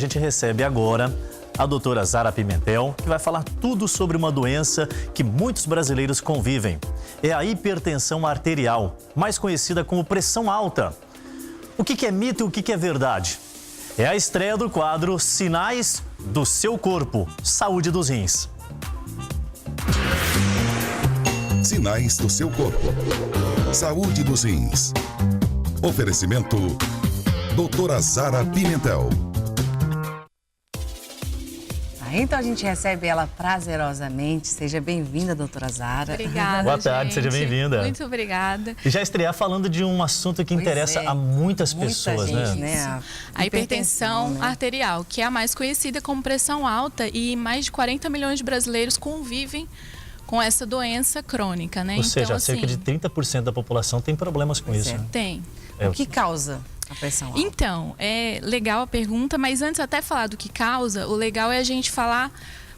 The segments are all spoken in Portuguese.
gente recebe agora a doutora Zara Pimentel, que vai falar tudo sobre uma doença que muitos brasileiros convivem. É a hipertensão arterial, mais conhecida como pressão alta. O que é mito e o que é verdade? É a estreia do quadro Sinais do Seu Corpo, Saúde dos Rins. Sinais do seu corpo. Saúde dos rins. Oferecimento doutora Zara Pimentel. Então a gente recebe ela prazerosamente. Seja bem-vinda, doutora Zara. Obrigada, Boa tarde, gente. seja bem-vinda. Muito obrigada. E já estrear falando de um assunto que interessa a muitas pessoas, gente, né? A hipertensão arterial, que é a mais conhecida como pressão alta, e mais de 40 milhões de brasileiros convivem com essa doença crônica, né? Ou seja, cerca de 30% da população tem problemas com isso. Né? Tem. O que causa a pressão alta? Então, é legal a pergunta, mas antes até falar do que causa, o legal é a gente falar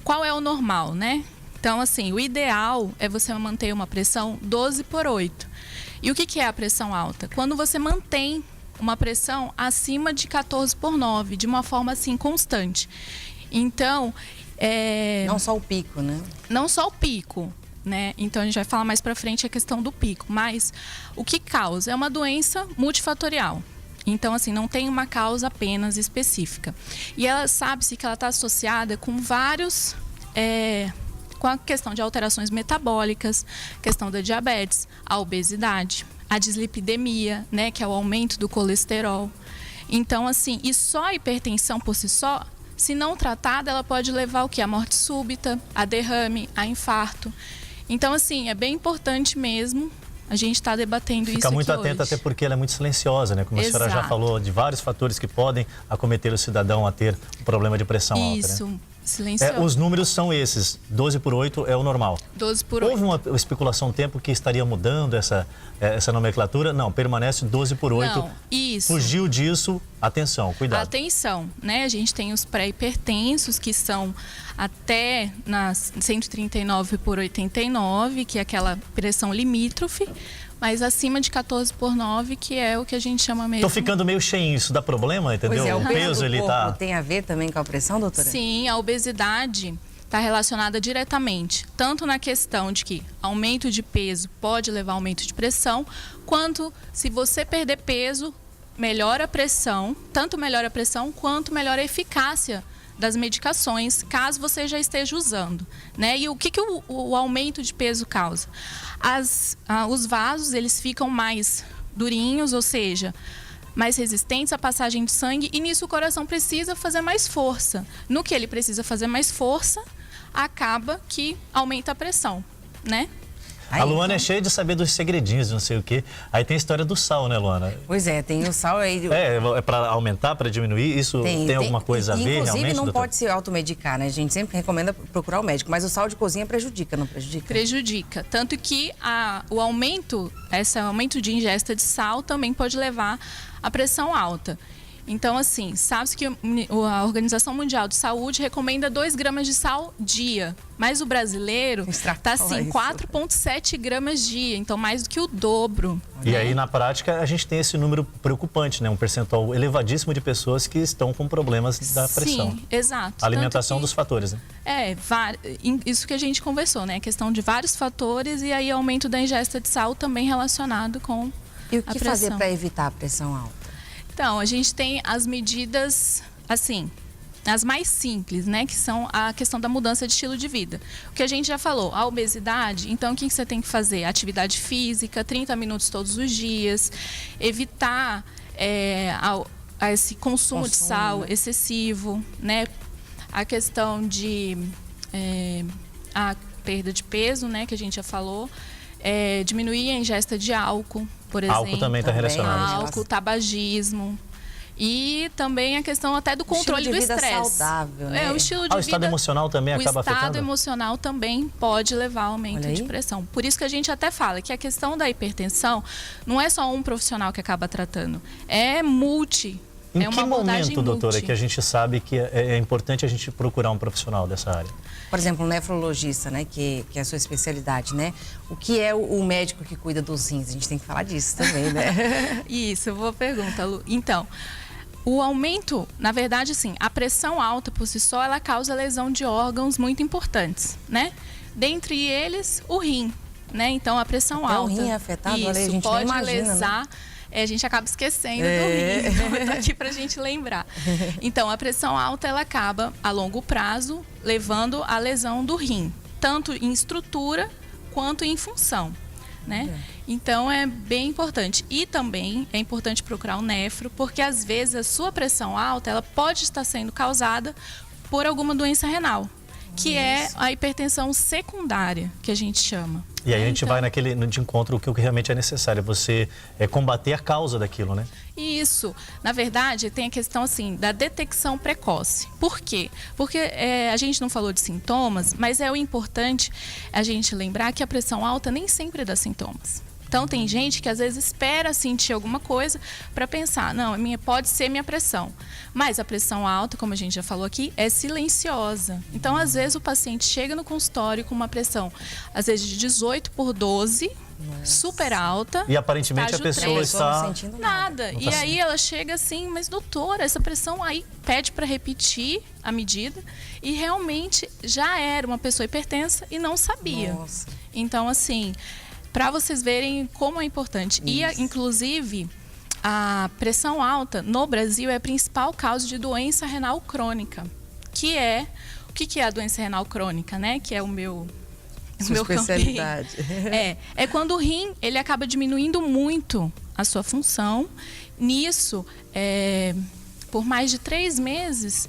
qual é o normal, né? Então, assim, o ideal é você manter uma pressão 12/8. E o que é a pressão alta? Quando você mantém uma pressão acima de 14/9, de uma forma assim constante. Então, não só o pico, né? Não só o pico, né? Então a gente vai falar mais pra frente a questão do pico, mas o que causa é uma doença multifatorial. Então, assim, não tem uma causa apenas específica. E ela sabe-se que ela está associada com vários, com a questão de alterações metabólicas, questão da diabetes, a obesidade, a dislipidemia, né, que é o aumento do colesterol. Então, assim, e só a hipertensão por si só, se não tratada, ela pode levar o quê? A morte súbita, a derrame, a infarto. Então, assim, é bem importante mesmo a gente estar debatendo isso aqui hoje. Fica muito atenta, até porque ela é muito silenciosa, né? Como a senhora já falou, de vários fatores que podem acometer o cidadão a ter um problema de pressão alta, né? Isso, silenciosa. Os números são esses, 12/8 é o normal. 12/8. Houve uma especulação um tempo que estaria mudando essa nomenclatura? Não, permanece 12/8. Não, isso. Fugiu disso, atenção, cuidado. Atenção, né? A gente tem os pré-hipertensos, que são até nas 139/89, que é aquela pressão limítrofe, mas acima de 14/9, que é o que a gente chama mesmo. Tô ficando meio cheinho, isso dá problema, entendeu? Pois é, o peso do ele corpo tá... tem a ver também com a pressão, doutora? Sim, a obesidade está relacionada diretamente, tanto na questão de que aumento de peso pode levar a aumento de pressão, quanto se você perder peso, melhora a pressão, tanto melhora a pressão quanto melhora a eficácia das medicações, caso você já esteja usando, né? E o que o aumento de peso causa? Os vasos, eles ficam mais durinhos, ou seja, mais resistentes à passagem de sangue, e nisso o coração precisa fazer mais força. No que ele precisa fazer mais força, acaba que aumenta a pressão, né? A Luana é cheia de saber dos segredinhos, não sei o quê. Aí tem a história do sal, né, Luana? Pois é, tem o sal aí. É para aumentar, para diminuir? Isso tem alguma coisa a ver, realmente, inclusive, não doutor? pode se automedicar, né? A gente sempre recomenda procurar o médico, mas o sal de cozinha prejudica, não prejudica? Prejudica. Tanto que o aumento, esse aumento de ingesta de sal também pode levar à pressão alta. Então, assim, sabe-se que a Organização Mundial de Saúde recomenda 2 gramas de sal dia. Mas o brasileiro está, assim, 4,7 gramas dia. Então, mais do que o dobro. E aí, na prática, a gente tem esse número preocupante, né? Um percentual elevadíssimo de pessoas que estão com problemas da pressão. Sim, exato. A alimentação dos fatores, né? Isso que a gente conversou, né? A questão de vários fatores e aí aumento da ingesta de sal também relacionado com E o que fazer para evitar a pressão alta? Então, a gente tem as medidas, assim, as mais simples, né? Que são a questão da mudança de estilo de vida. O que a gente já falou, a obesidade, então o que você tem que fazer? Atividade física, 30 minutos todos os dias, evitar esse consumo de sal excessivo, né? A questão de a perda de peso, né? Que a gente já falou. Diminuir a ingesta de álcool, por exemplo. Álcool também está relacionado. Álcool, tabagismo. E também a questão até do controle do estresse. Estilo de vida saudável, né? O estilo de vida, o estado emocional também acaba afetando? O estado emocional também pode levar ao aumento de pressão. Por isso que a gente até fala que a questão da hipertensão não é só um profissional que acaba tratando. É multi. Em que momento, doutora, que a gente sabe que é importante a gente procurar um profissional dessa área? Por exemplo, um nefrologista, né, que é a sua especialidade, né? O que é o médico que cuida dos rins? A gente tem que falar disso também, né? Isso, boa pergunta, Lu. Então, O aumento, na verdade, assim, a pressão alta por si só, ela causa lesão de órgãos muito importantes, né? Dentre eles, o rim, né? Então, a pressão alta... O rim é afetado, isso, olha, a gente pode nem imagina, lesar... né? A gente acaba esquecendo do rim, então eu tô aqui pra gente lembrar. Então, a pressão alta, ela acaba, a longo prazo, levando à lesão do rim, tanto em estrutura quanto em função, né? Então, é bem importante. E também é importante procurar um nefro, porque às vezes a sua pressão alta, ela pode estar sendo causada por alguma doença renal, que é a hipertensão secundária, que a gente chama. E aí a gente vai de encontro o que realmente é necessário, você combater a causa daquilo, né? Isso. Na verdade, tem a questão assim da detecção precoce. Por quê? Porque a gente não falou de sintomas, mas é o importante a gente lembrar que a pressão alta nem sempre dá sintomas. Então, tem gente que às vezes espera sentir alguma coisa para pensar, não, pode ser minha pressão. Mas a pressão alta, como a gente já falou aqui, é silenciosa. Então, às vezes, o paciente chega no consultório com uma pressão, às vezes, de 18/12, super alta. E aparentemente a pessoa está... Não sentindo nada. Não E tá aí ela chega assim, mas doutora, essa pressão aí pede para repetir a medida. E realmente já era uma pessoa hipertensa e não sabia. Nossa. Então, assim... Para vocês verem como é importante. E, inclusive, a pressão alta no Brasil é a principal causa de doença renal crônica. Que é... O que é a doença renal crônica, né? Que é o meu especialidade. É quando o rim ele acaba diminuindo muito a sua função. Nisso, por mais de 3 meses...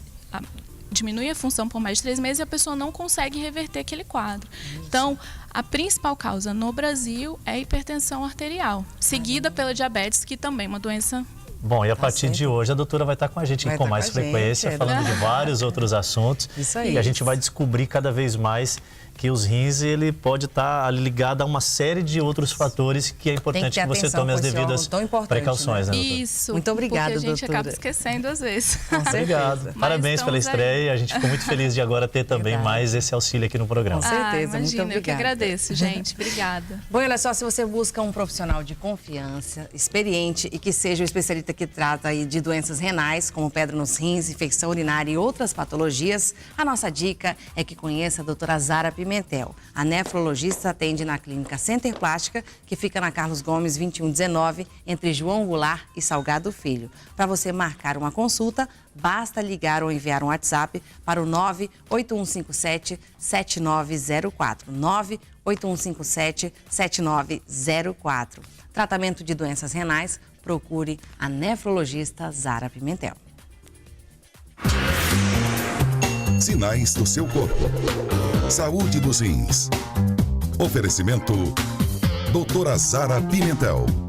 diminui a função por mais de 3 meses e a pessoa não consegue reverter aquele quadro. Então, a principal causa no Brasil é a hipertensão arterial, seguida pela diabetes, que também é uma doença... Bom, e a partir de hoje a doutora vai estar com a gente com mais frequência, falando de vários outros assuntos. Isso aí. E a gente vai descobrir cada vez mais que os rins, ele pode estar ligado a uma série de outros fatores que é importante que você tome as devidas precauções, né, doutora? Isso. Muito obrigada, porque a gente doutora. acaba esquecendo às vezes. Com certeza. Obrigado. Parabéns pela estreia. A gente ficou muito feliz de agora ter também mais esse auxílio aqui no programa. Com certeza, imagina, muito obrigada. Eu que agradeço, gente. Obrigada. Bom, olha só, se você busca um profissional de confiança, experiente e que seja o especialista que trata aí de doenças renais, como pedra nos rins, infecção urinária e outras patologias, a nossa dica é que conheça a doutora Zara Pimentel. A nefrologista atende na Clínica Center Plástica, que fica na Carlos Gomes 2119, entre João Goulart e Salgado Filho. Para você marcar uma consulta, basta ligar ou enviar um WhatsApp para o 98157-7904. 98157-7904. Tratamento de doenças renais, procure a nefrologista Zara Pimentel. Sinais do seu corpo. Saúde dos rins. Oferecimento: doutora Zara Pimentel.